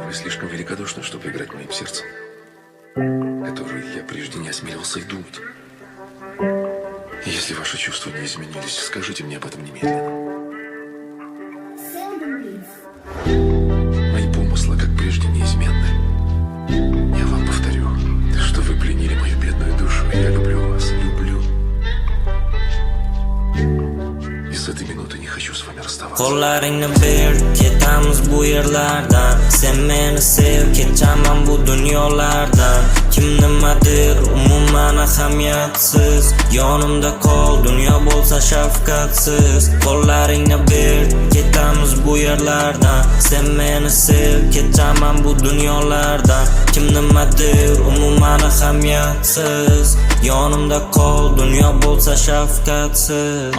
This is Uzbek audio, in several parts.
Вы слишком великодушны, чтобы играть моим сердцем, которое я прежде не осмелился и думать. Если ваши чувства не изменились, скажите мне об этом немедленно. Мои помыслы, как прежде, неизменны. Я вам повторю, что вы пленили мою бедную душу, и я люблю вас, люблю. И с этой минуты не хочу с вами расставаться. Qo'llaringni ber, ketamiz bu yerlardan. Sen meni sev, kechaman bu dunyolardan. Kim nimadir umuman ahamiyatsiz. Yonimda qol, dunyo bo'lsa shafqatsiz. Qo'llaringni ber, ketamiz bu yerlardan. Sen meni sev, kechaman bu dunyolardan. Kim nimadir umuman ahamiyatsiz. Yonimda qol, dunyo bo'lsa shafqatsiz.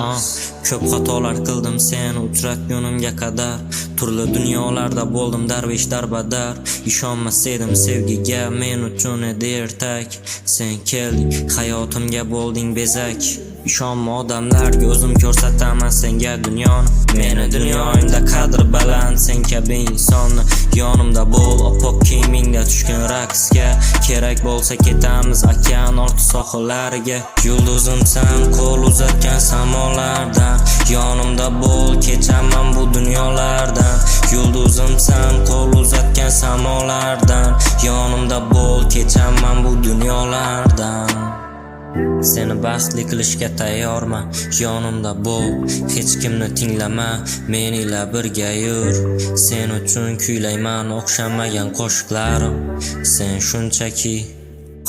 Ko'p xatolar qildim seni uchratgunimga qadar. Turli dunyolarda bo'ldim darvish darbadar. Ishonmas edim sevgiga, men uchun edi ertak. Sen kelding, hayotimga bo'lding bezak. Ishonma odamlarga, o'zim ko'rsataman senga dunyoni. Meni dunyoyimda qadri baland sen kabi insonni. Yonimda bo'l, oppoq kiyimingda tushgan raqsga. Kerak bo'lsa ketamiz okean orti sohillariga. Yulduzimsan, qo'l uzatgan samolardan. Yonimda bo'l, kechaman bu dunyolardan. Yulduzimsan, qo'l uzatgan samolardan. Yonimda bo'l, kechaman bu dunyolardan. Seni baxtli qilishga tayyorman, yonimda bo'l, hech kimni tinglama, men ila birga yur. Sen uchun kuylayman o'xshamagan qo'shiqlarim, sen shunchaki.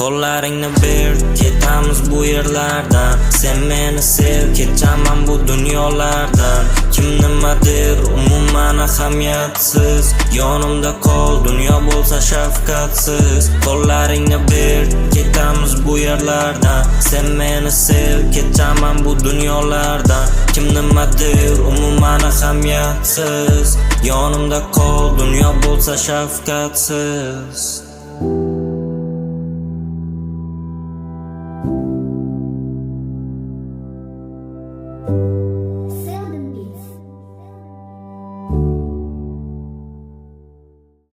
Qo'llaringni ber, ketamiz bu yerlardan. Sen meni sev, kechaman bu dunyolardan. Kim nimadir umuman ahamiyatsiz. Yonimda qol, dunyo bo'lsa shafqatsiz. Qo'llaringni ber, ketamiz bu yerlardan. Sen meni sev, kechaman bu dunyolardan. Kim nimadir umuman ahamiyatsiz. Yonimda qol, dunyo bo'lsa shafqatsiz.